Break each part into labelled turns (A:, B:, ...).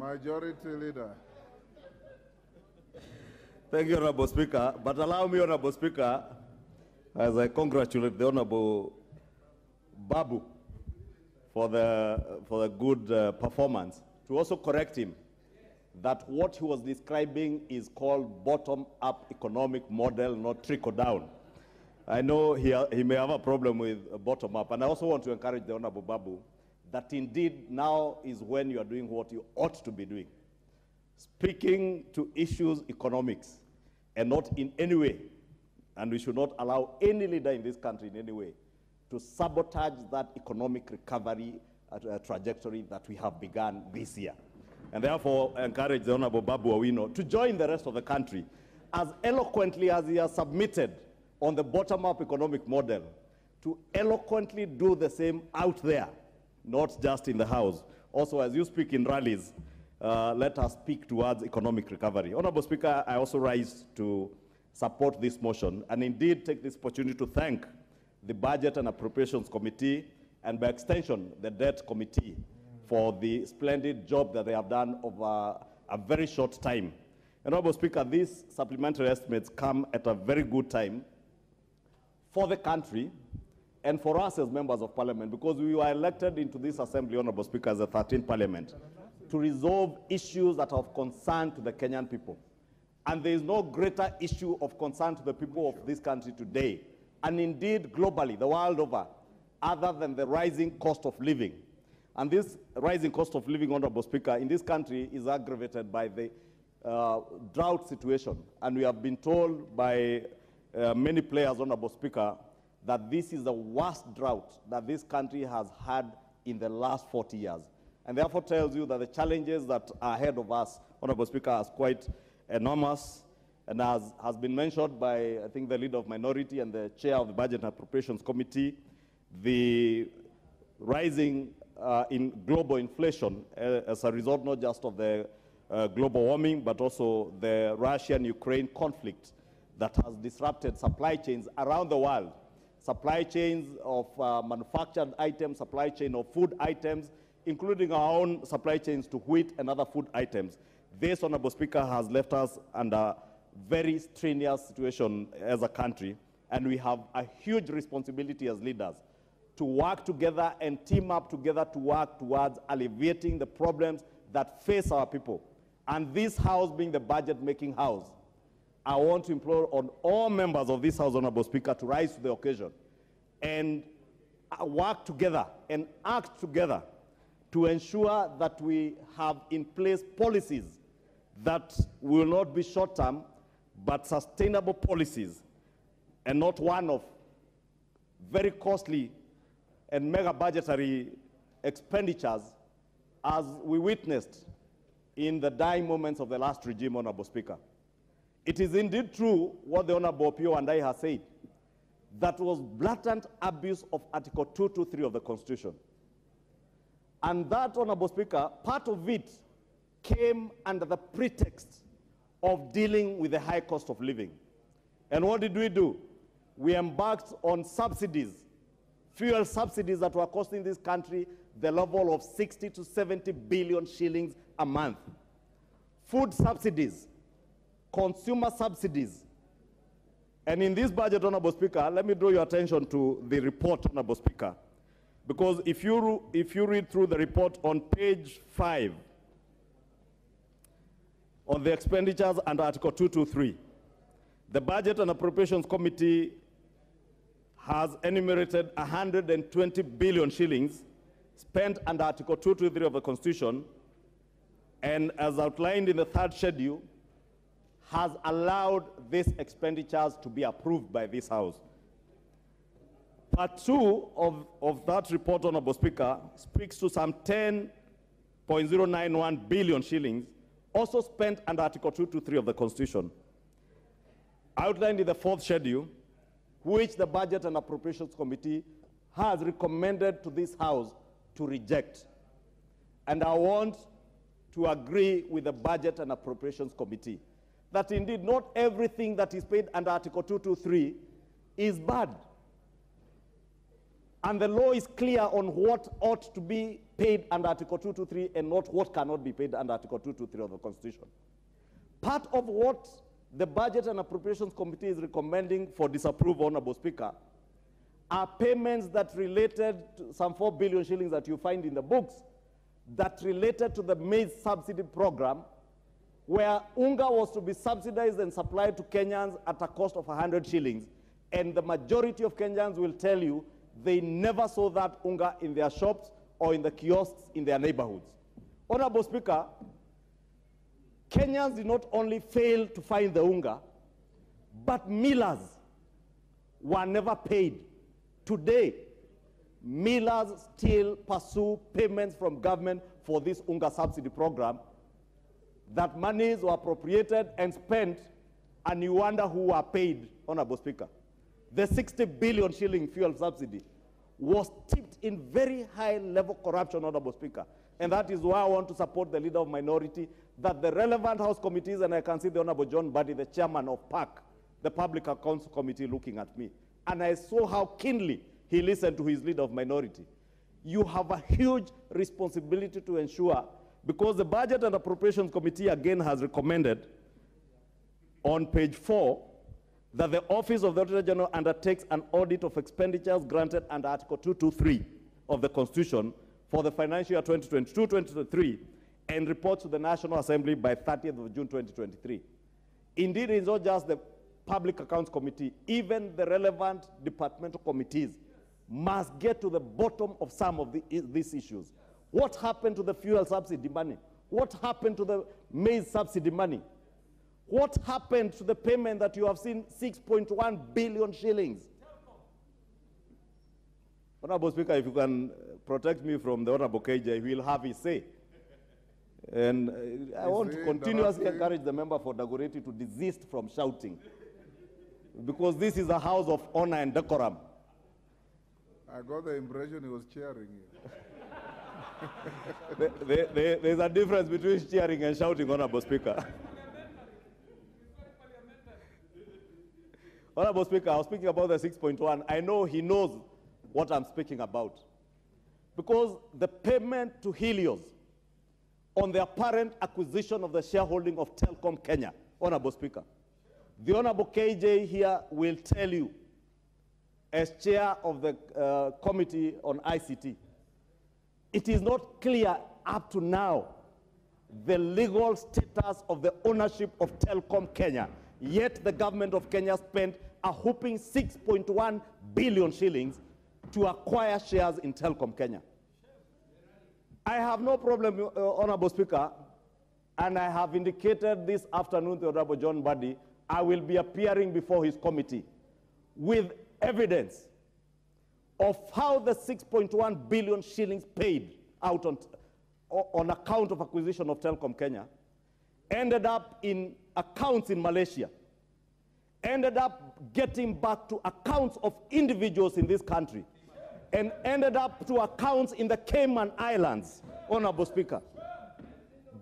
A: Majority Leader.
B: Thank you, Honorable Speaker. But allow me, Honorable Speaker, as I congratulate the Honorable Babu for the good performance, to also correct him that what he was describing is called bottom-up economic model, not trickle-down. I know he may have a problem with bottom-up, and I also want to encourage the Honorable Babu that indeed now is when you are doing what you ought to be doing, speaking to issues economics, and not in any way, and we should not allow any leader in this country in any way to sabotage that economic recovery trajectory that we have begun this year. And therefore, I encourage the Honorable Babu Owino to join the rest of the country as eloquently as he has submitted on the bottom-up economic model, to eloquently do the same out there, not just in the House. Also, as you speak in rallies, let us speak towards economic recovery. Honorable Speaker, I also rise to support this motion and indeed take this opportunity to thank the Budget and Appropriations Committee and by extension the Debt Committee for the splendid job that they have done over a very short time. Honorable Speaker, these supplementary estimates come at a very good time for the country and for us as members of Parliament, because we were elected into this Assembly, Honorable Speaker, as the 13th Parliament, to resolve issues that are of concern to the Kenyan people. And there is no greater issue of concern to the people of this country today, and indeed globally, the world over, other than the rising cost of living. And this rising cost of living, Honorable Speaker, in this country is aggravated by the drought situation. And we have been told by many players, Honorable Speaker, that this is the worst drought that this country has had in the last 40 years. And therefore tells you that the challenges that are ahead of us, Honorable Speaker, are quite enormous. And as has been mentioned by, I think, the leader of minority and the chair of the Budget and Appropriations Committee, the rising in global inflation as a result not just of the global warming, but also the Russian-Ukraine conflict that has disrupted supply chains around the world. Supply chains of manufactured items, supply chain of food items, including our own supply chains to wheat and other food items. This, Honorable Speaker, has left us under very strenuous situation as a country, and we have a huge responsibility as leaders to work together and team up together to work towards alleviating the problems that face our people. And this House being the budget-making House, I want to implore on all members of this House, Honorable Speaker, to rise to the occasion and work together and act together to ensure that we have in place policies that will not be short-term, but sustainable policies, and not one of very costly and mega budgetary expenditures as we witnessed in the dying moments of the last regime, Honorable Speaker. It is indeed true what the Honorable Pio and I have said, that was blatant abuse of Article 223 of the Constitution. And that, Honorable Speaker, part of it came under the pretext of dealing with the high cost of living. And what did we do? We embarked on subsidies, fuel subsidies that were costing this country the level of 60 to 70 billion shillings a month. Food subsidies, consumer subsidies. And in this budget, Honorable Speaker, let me draw your attention to the report, Honorable Speaker. Because if you read through the report on page 5, on the expenditures under Article 223, the Budget and Appropriations Committee has enumerated 120 billion shillings spent under Article 223 of the Constitution, and as outlined in the third schedule, has allowed these expenditures to be approved by this House. Part 2 of that report, Honorable Speaker, speaks to some 10.091 billion shillings also spent under Article 223 of the Constitution, outlined in the fourth schedule, which the Budget and Appropriations Committee has recommended to this House to reject. And I want to agree with the Budget and Appropriations Committee that indeed not everything that is paid under Article 223 is bad. And the law is clear on what ought to be paid under Article 223 and not what cannot be paid under Article 223 of the Constitution. Part of what the Budget and Appropriations Committee is recommending for disapproval, Honorable Speaker, are payments that related to some 4 billion shillings that you find in the books that related to the maize subsidy program, where unga was to be subsidized and supplied to Kenyans at a cost of 100 shillings. And the majority of Kenyans will tell you they never saw that unga in their shops or in the kiosks in their neighborhoods. Honorable Speaker, Kenyans did not only fail to find the unga, but millers were never paid. Today, millers still pursue payments from government for this unga subsidy program. That monies were appropriated and spent, and you wonder who were paid, Honorable Speaker. The 60 billion shilling fuel subsidy was tipped in very high-level corruption, Honorable Speaker. And that is why I want to support the Leader of Minority, that the relevant House committees, and I can see the Honorable John Buddy, the chairman of PAC, the Public Accounts Committee, looking at me. And I saw how keenly he listened to his Leader of Minority. You have a huge responsibility to ensure, because the Budget and Appropriations Committee again has recommended on page 4 that the Office of the Auditor General undertakes an audit of expenditures granted under Article 223 of the Constitution for the financial year 2022-2023 and reports to the National Assembly by 30th of June 2023. Indeed, it is not just the Public Accounts Committee, even the relevant departmental committees must get to the bottom of some of these issues. What happened to the fuel subsidy money? What happened to the maize subsidy money? What happened to the payment that you have seen, 6.1 billion shillings? Honorable Speaker, if you can protect me from the Honorable KJ, he will have his say. And I want to continuously encourage the member for Dagoretti to desist from shouting, because this is a house of honor and decorum.
A: I got the impression he was cheering you.
B: There's a difference between cheering and shouting, Honorable Speaker. Honorable Speaker, I was speaking about the 6.1. I know he knows what I'm speaking about, because the payment to Helios on the apparent acquisition of the shareholding of Telkom Kenya, Honorable Speaker, the Honorable KJ here will tell you, as chair of the Committee on ICT, it is not clear up to now the legal status of the ownership of Telkom Kenya. Yet the government of Kenya spent a whopping 6.1 billion shillings to acquire shares in Telkom Kenya. I have no problem, Honorable Speaker, and I have indicated this afternoon to Honorable John Buddy, I will be appearing before his committee with evidence of how the 6.1 billion shillings paid out on account of acquisition of Telkom Kenya ended up in accounts in Malaysia, ended up getting back to accounts of individuals in this country, and ended up to accounts in the Cayman Islands, Honorable Speaker.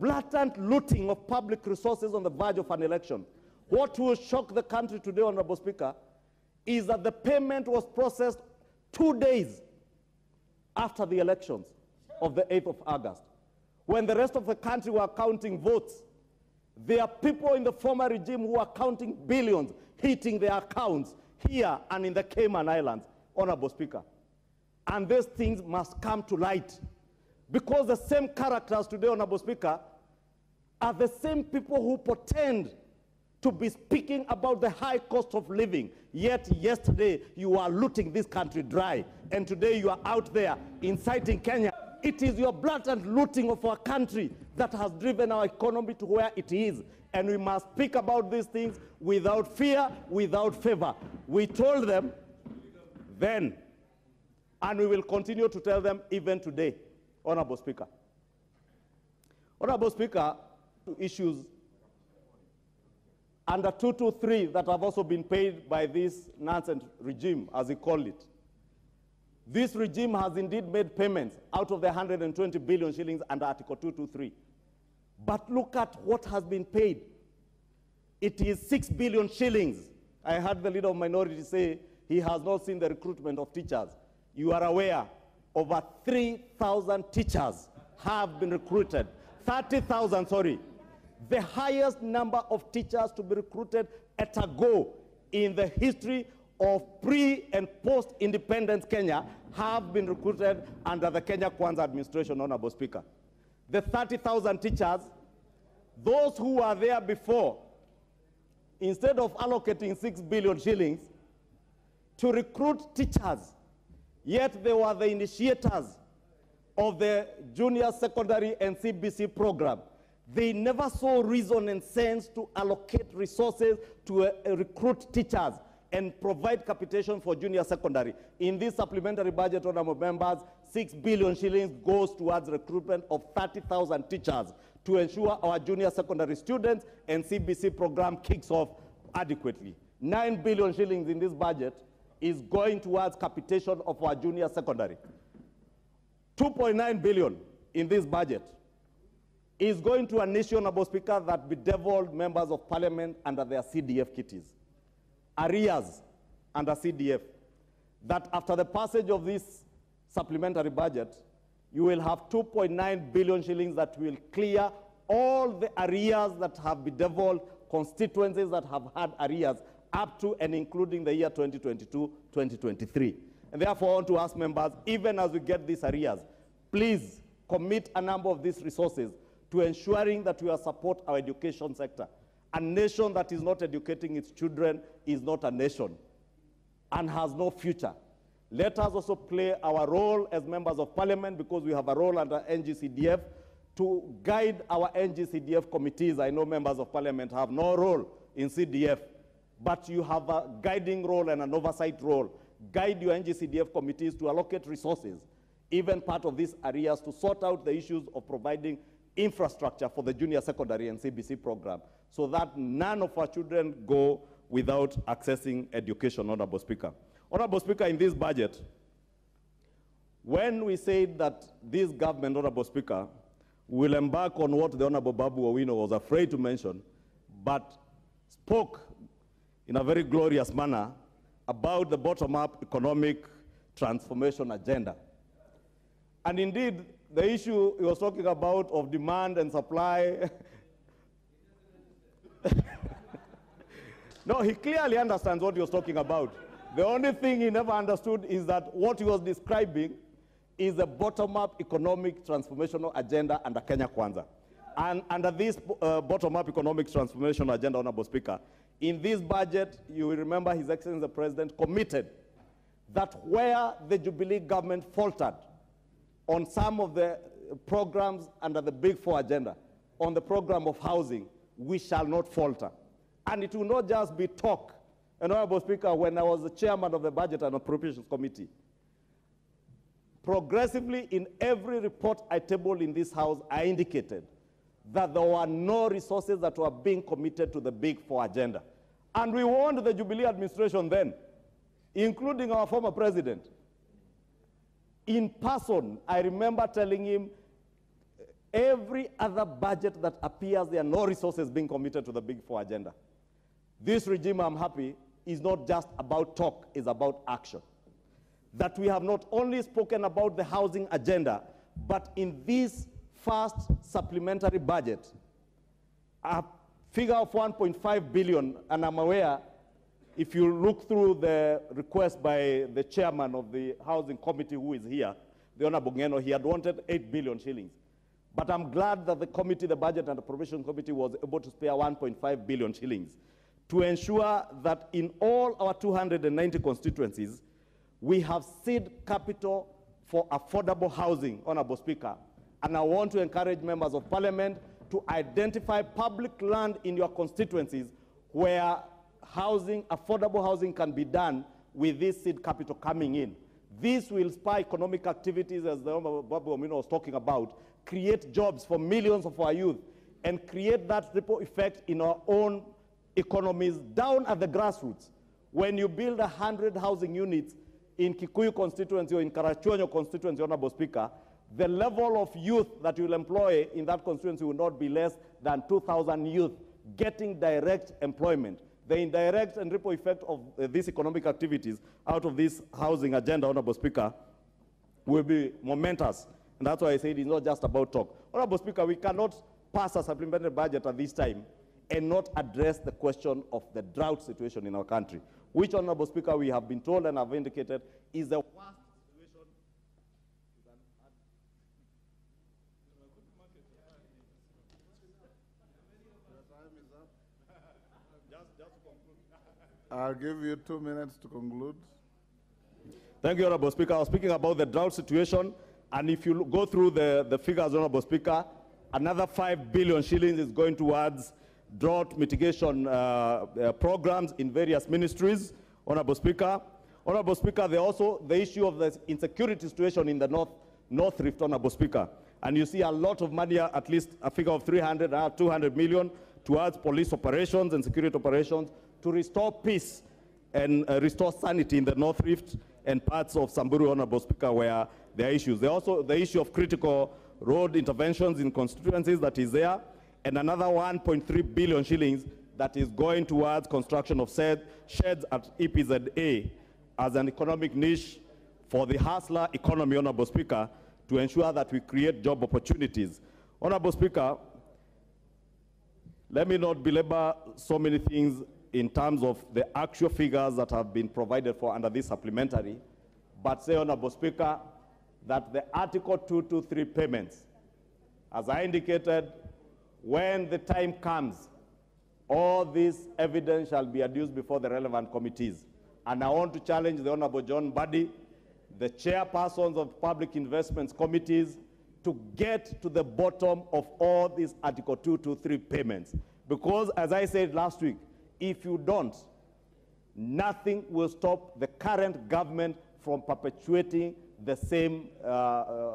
B: Blatant looting of public resources on the verge of an election. What will shock the country today, Honorable Speaker, is that the payment was processed 2 days after the elections of the 8th of August. When the rest of the country were counting votes, there are people in the former regime who are counting billions, hitting their accounts here and in the Cayman Islands, Honorable Speaker. And these things must come to light, because the same characters today, Honorable Speaker, are the same people who pretend to be speaking about the high cost of living, yet yesterday you are looting this country dry, and today you are out there inciting Kenya. It is your blatant looting of our country that has driven our economy to where it is, and we must speak about these things without fear, without favor. We told them then, and we will continue to tell them even today, Honorable Speaker. Honorable Speaker, issues under 223 that have also been paid by this nonsense regime, as he called it. This regime has indeed made payments out of the 120 billion shillings under Article 223. But look at what has been paid. It is 6 billion shillings. I heard the Leader of Minority say he has not seen the recruitment of teachers. you are aware over 3,000 teachers have been recruited. 30,000, sorry. The highest number of teachers to be recruited at a go in the history of pre- and post-independence Kenya have been recruited under the Kenya Kwanza administration, Honorable Speaker. The 30,000 teachers, those who were there before, instead of allocating 6 billion shillings to recruit teachers, yet they were the initiators of the junior secondary and CBC program. They never saw reason and sense to allocate resources to recruit teachers and provide capitation for junior secondary. In this supplementary budget, honorable members, 6 billion shillings goes towards recruitment of 30,000 teachers to ensure our junior secondary students and CBC program kicks off adequately. 9 billion shillings in this budget is going towards capitation of our junior secondary. 2.9 billion in this budget is going to a nation, Honorable Speaker, that bedeviled members of parliament under their CDF kitties. Arrears under CDF, that after the passage of this supplementary budget, you will have 2.9 billion shillings that will clear all the arrears that have bedeviled constituencies that have had arrears up to and including the year 2022-2023. And therefore, I want to ask members, even as we get these arrears, please commit a number of these resources to ensuring that we support our education sector. A nation that is not educating its children is not a nation and has no future. Let us also play our role as members of parliament, because we have a role under NGCDF to guide our NGCDF committees. I know members of parliament have no role in CDF, but you have a guiding role and an oversight role. Guide your NGCDF committees to allocate resources, even part of these areas, to sort out the issues of providing infrastructure for the junior secondary and CBC program, so that none of our children go without accessing education, Honorable Speaker. Honorable Speaker, in this budget, when we said that this government, Honorable Speaker, will embark on what the Honorable Babu Owino was afraid to mention, but spoke in a very glorious manner about the bottom-up economic transformation agenda. And indeed, the issue he was talking about of demand and supply, no, he clearly understands what he was talking about. The only thing he never understood is that what he was describing is a bottom-up economic transformational agenda under Kenya Kwanza. And under this bottom-up economic transformation agenda, Honorable Speaker, in this budget, you will remember His Excellency the President committed that where the Jubilee government faltered on some of the programs under the Big Four agenda, on the program of housing, we shall not falter. And it will not just be talk. And Honorable Speaker, when I was the chairman of the Budget and Appropriations Committee, progressively in every report I tabled in this House, I indicated that there were no resources that were being committed to the Big Four agenda. And we warned the Jubilee administration then, including our former president. In person, I remember telling him, every other budget that appears, there are no resources being committed to the Big Four agenda. This regime, I'm happy, is not just about talk, it's about action. That we have not only spoken about the housing agenda, but in this first supplementary budget, a figure of 1.5 billion, and I'm aware, if you look through the request by the chairman of the Housing Committee, who is here, the Honorable Ngeno, he had wanted 8 billion shillings. But I'm glad that the committee, the Budget and Appropriation Committee, was able to spare 1.5 billion shillings to ensure that in all our 290 constituencies, we have seed capital for affordable housing, Honorable Speaker. And I want to encourage members of parliament to identify public land in your constituencies where housing, affordable housing can be done with this seed capital coming in. This will spur economic activities, as the Honorable Babu Owino was talking about, create jobs for millions of our youth, and create that ripple effect in our own economies down at the grassroots. When you build 100 housing units in Kikuyu constituency or in Karachuonyo constituency, Honorable Speaker, the level of youth that you will employ in that constituency will not be less than 2,000 youth getting direct employment. The indirect and ripple effect of these economic activities out of this housing agenda, Honorable Speaker, will be momentous. And that's why I said it's not just about talk. Honorable Speaker, we cannot pass a supplementary budget at this time and not address the question of the drought situation in our country, which, Honorable Speaker, we have been told and have indicated is the worst situation.
A: I'll give you 2 minutes to conclude.
B: Thank you, Honorable Speaker. I was speaking about the drought situation, and if you go through the figures, Honorable Speaker, another 5 billion shillings is going towards drought mitigation programs in various ministries, Honorable Speaker. Honorable Speaker, there also the issue of the insecurity situation in the North Rift, Honorable Speaker. And you see a lot of money, at least a figure of 200 million towards police operations and security operations to restore peace and restore sanity in the North Rift and parts of Samburu, Honorable Speaker, where there are issues. There are also the issue of critical road interventions in constituencies that is there, and another 1.3 billion shillings that is going towards construction of sheds at EPZA as an economic niche for the hustler economy, Honorable Speaker, to ensure that we create job opportunities. Honorable Speaker, let me not belabor so many things in terms of the actual figures that have been provided for under this supplementary, but say, Honorable Speaker, that the Article 223 payments, as I indicated, when the time comes, all this evidence shall be adduced before the relevant committees. And I want to challenge the Honorable John Buddy, the chairpersons of public investments committees, to get to the bottom of all these Article 223 payments. Because, as I said last week, if you don't, nothing will stop the current government from perpetuating the same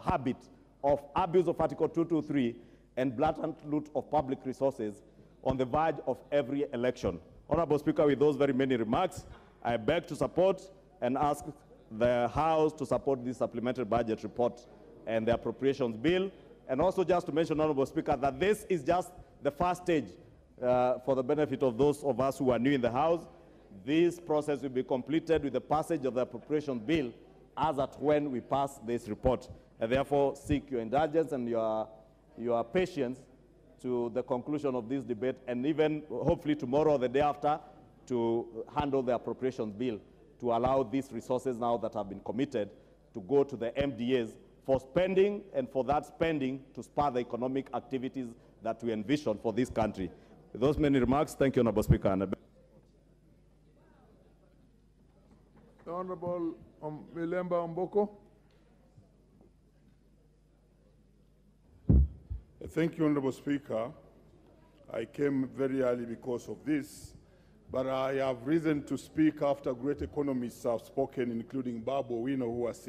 B: habit of abuse of Article 223 and blatant loot of public resources on the verge of every election. Honorable Speaker, with those very many remarks, I beg to support and ask the House to support this supplementary budget report and the appropriations bill. And also just to mention, Honorable Speaker, that this is just the first stage for the benefit of those of us who are new in the House. This process will be completed with the passage of the appropriations bill as at when we pass this report. And therefore seek your indulgence and your patience to the conclusion of this debate, and even hopefully tomorrow or the day after to handle the appropriations bill to allow these resources now that have been committed to go to the MDAs for spending, and for that spending to spur the economic activities that we envision for this country. With those many remarks, thank you, Honorable Speaker.
A: The Honorable Milemba Omboko.
C: Thank you, Honorable Speaker. I came very early because of this, but I have reason to speak after great economists have spoken, including Babu Owino, who was